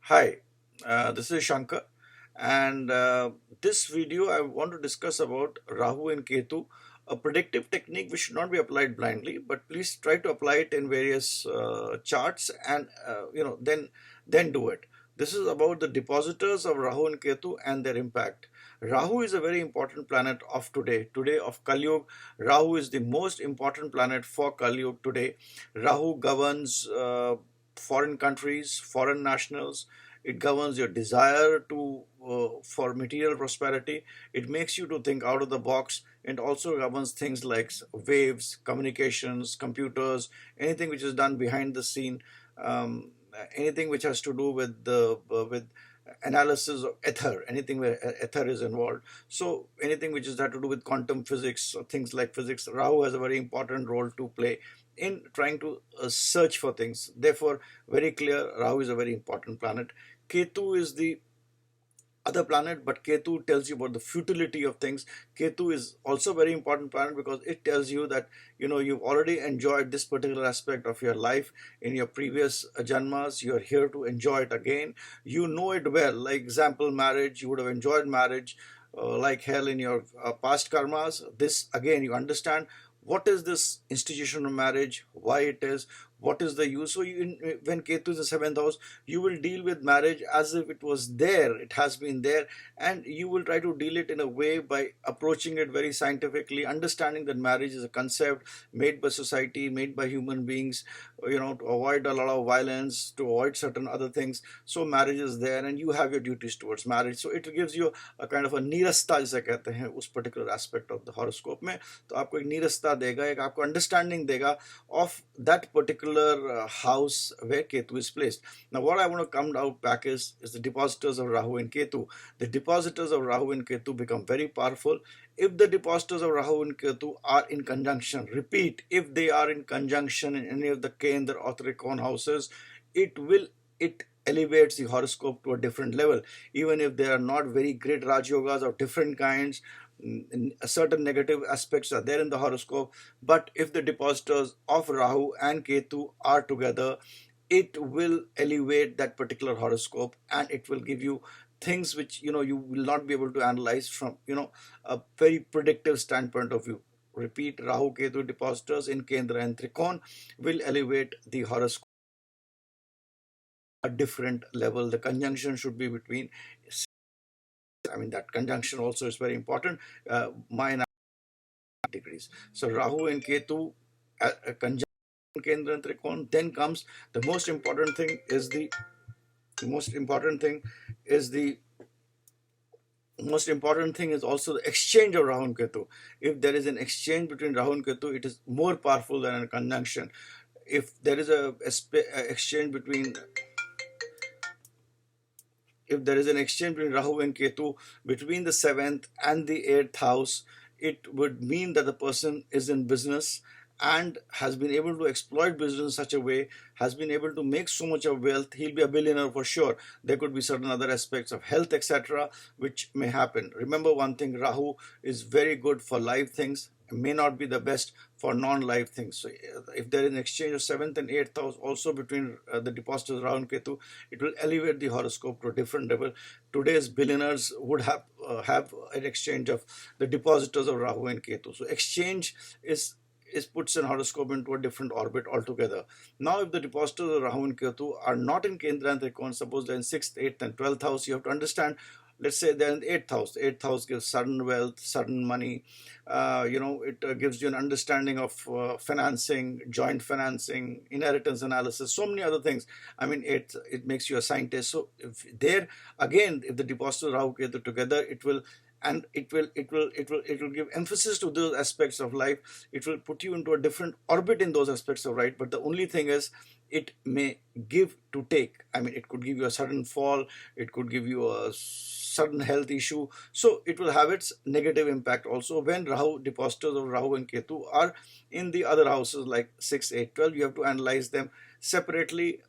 Hi, this is Shankar, and this video I want to discuss about Rahu and Ketu, a predictive technique which should not be applied blindly, but please try to apply it in various charts and then do it. This is about the depositors of Rahu and Ketu and their impact. Rahu is a very important planet of today. Today of Kali Yuga, Rahu is the most important planet for Kali Yuga today. Rahu governs foreign countries, foreign nationals. It governs your desire to for material prosperity. It makes you to think out of the box. It also governs things like waves, communications, computers, anything which is done behind the scene, anything which has to do with the with analysis of ether, anything where ether is involved. So anything which is had to do with quantum physics or things like physics, Rahu has a very important role to play in trying to search for things. Therefore, very clear, Rahu is a very important planet. Ketu is the other planet, but Ketu tells you about the futility of things. Ketu is also very important planet because it tells you that you've already enjoyed this particular aspect of your life in your previous janmas. You're here to enjoy it again. You know it well. Like example, marriage. You would have enjoyed marriage like hell in your past karmas. This again, you understand what is this institution of marriage, why it is, what is the use. So when Ketu is the seventh house, you will deal with marriage as if it was there, it has been there, and you will try to deal it in a way by approaching it very scientifically, understanding that marriage is a concept made by society, made by human beings, to avoid a lot of violence, to avoid certain other things. So marriage is there and you have your duties towards marriage. So it gives you a kind of a नीरसता जिसे कहते हैं उस particular aspect of the horoscope में, तो आपको एक नीरसता देगा, एक आपको understanding देगा of that particular house where Ketu is placed. Now what I want to come out back is the depositors of Rahu and Ketu. The depositors of Rahu and Ketu become very powerful if the depositors of Rahu and Ketu are in conjunction. Repeat, if they are in conjunction in any of the Kendra or Trikon houses, it elevates the horoscope to a different level. Even if there are not very great Raj Yogas of different kinds, certain negative aspects are there in the horoscope, but if the depositors of Rahu and Ketu are together, it will elevate that particular horoscope and it will give you things which you will not be able to analyze from a very predictive standpoint of view. Repeat, Rahu Ketu depositors in Kendra and Trikon will elevate the horoscope a different level. The conjunction should be between, I mean, that conjunction also is very important. Mine degrees. So Rahu and Ketu conjunction Kendra and Trikon. Then comes the most important thing is the most important thing is the most important thing is also the exchange of Rahu and Ketu. If there is an exchange between Rahu and Ketu, it is more powerful than a conjunction. If there is a exchange between if there is an exchange between Rahu and Ketu between the 7th and the 8th house, it would mean that the person is in business and has been able to exploit business in such a way, has been able to make so much of wealth, he'll be a billionaire for sure. There could be certain other aspects of health, etc., which may happen. Remember one thing, Rahu is very good for live things, may not be the best for non-live things. So if there is an exchange of 7th and 8th house also between the depositors Rahu and Ketu, it will elevate the horoscope to a different level. Today's billionaires would have an exchange of the depositors of Rahu and Ketu. So exchange is puts an horoscope into a different orbit altogether. Now, if the depositors of Rahu and Ketu are not in Kendra and Trikon, suppose they're in 6th, 8th and 12th house, you have to understand, let's say they're in the 8th house. The 8th house gives sudden wealth, sudden money. It gives you an understanding of financing, joint financing, inheritance analysis, so many other things. I mean, it makes you a scientist. So if there again, if the depositors of Rahu Ketu together, it will give emphasis to those aspects of life. It will put you into a different orbit in those aspects of life. But the only thing is, it may give to take. I mean, it could give you a sudden fall, it could give you a sudden health issue. So it will have its negative impact also when depositors of Rahu and Ketu are in the other houses like 6, 8, 12. You have to analyze them separately.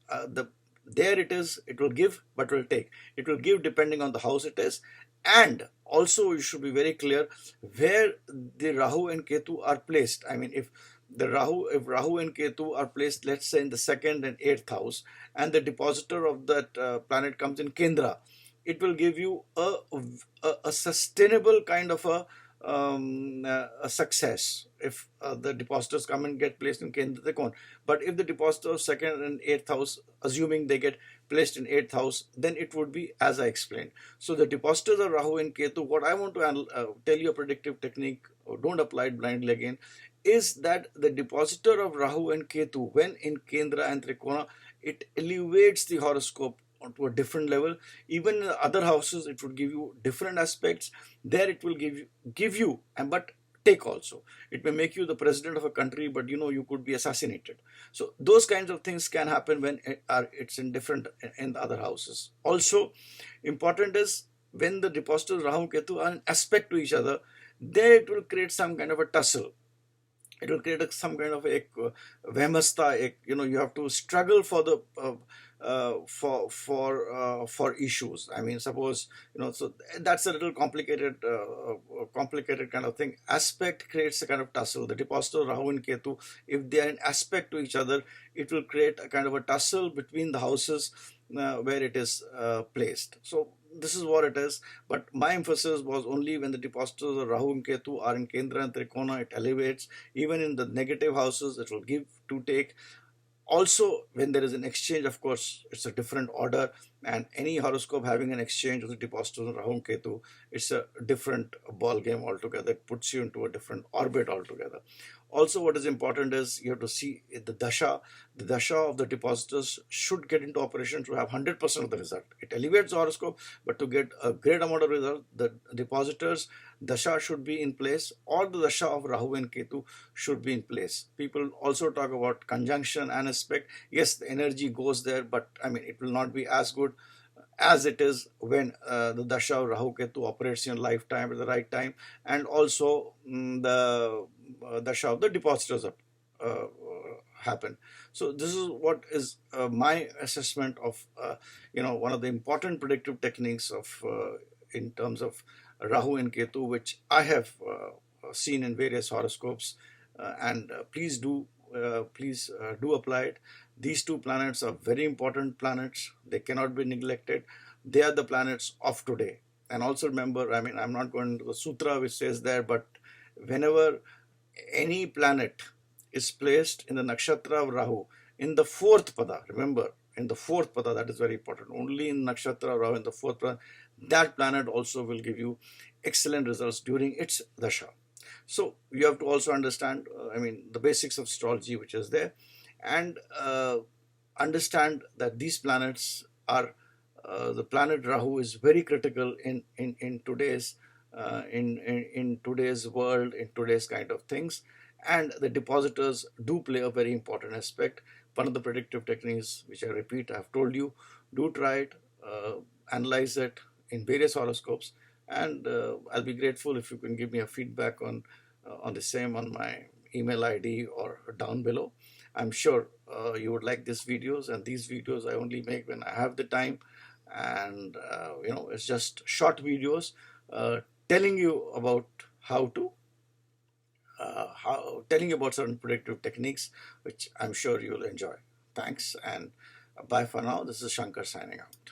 There it is, it will give but will take. It will give depending on the house it is. And also you should be very clear where the Rahu and Ketu are placed. I mean, if if Rahu and Ketu are placed, let's say, in the second and eighth house, and the depositor of that planet comes in Kendra, it will give you a sustainable kind of a success if the depositors come and get placed in Kendra Trikon. But if the depositor of second and eighth house, assuming they get placed in eighth house, then it would be as I explained. So the depositors of Rahu and Ketu, what I want to tell you a predictive technique, don't apply it blindly again, is that the depositor of Rahu and Ketu, when in Kendra and Trikona, it elevates the horoscope onto a different level. Even in other houses, it would give you different aspects. There it will give you, but take also. It may make you the president of a country, but you could be assassinated. So those kinds of things can happen when it's in different in the other houses. Also, important is when the depositors Rahu Ketu are in aspect to each other, there it will create some kind of a tussle. It will create some kind of a vemasta. You have to struggle for the for issues. I mean, suppose so that's a little complicated kind of thing. Aspect creates a kind of tussle. The depositor Rahu and Ketu, if they are in aspect to each other, it will create a kind of a tussle between the houses where it is placed. So this is what it is, but my emphasis was only when the depositors of Rahu and Ketu are in Kendra and Trikona, it elevates. Even in the negative houses, it will give to take. Also, when there is an exchange, of course, it's a different order, and any horoscope having an exchange with the depositors of Rahu and Ketu, it's a different ball game altogether. It puts you into a different orbit altogether. Also, what is important is you have to see the dasha. The dasha of the depositors should get into operation to have 100% of the result. It elevates the horoscope, but to get a great amount of result, the depositors dasha should be in place, or the dasha of Rahu and Ketu should be in place. People also talk about conjunction and aspect. Yes, the energy goes there, but I mean, it will not be as good as it is when the dasha of Rahu Ketu operates in lifetime at the right time, and also the dasha of the depositors happen. So this is what is my assessment of one of the important predictive techniques of in terms of Rahu and Ketu, which I have seen in various horoscopes, and please do apply it. These two planets are very important planets. They cannot be neglected. They are the planets of today. And also remember, I mean, I'm not going to the sutra which says there, but whenever any planet is placed in the nakshatra of Rahu, in the fourth pada, remember, in the fourth pada, that is very important. Only in nakshatra of Rahu, in the fourth pada, that planet also will give you excellent results during its dasha. So you have to also understand, I mean, the basics of astrology which is there, and understand that these planets are the planet Rahu is very critical in today's in today's world, in today's kind of things, and the depositors do play a very important aspect. One of the predictive techniques which I repeat, I have told you, do try it, analyze it in various horoscopes, and I'll be grateful if you can give me a feedback on the same on my email ID or down below. I'm sure you would like these videos, and these videos I only make when I have the time, and it's just short videos telling you about telling you about certain predictive techniques, which I'm sure you'll enjoy. Thanks, and bye for now. This is Shankar signing out.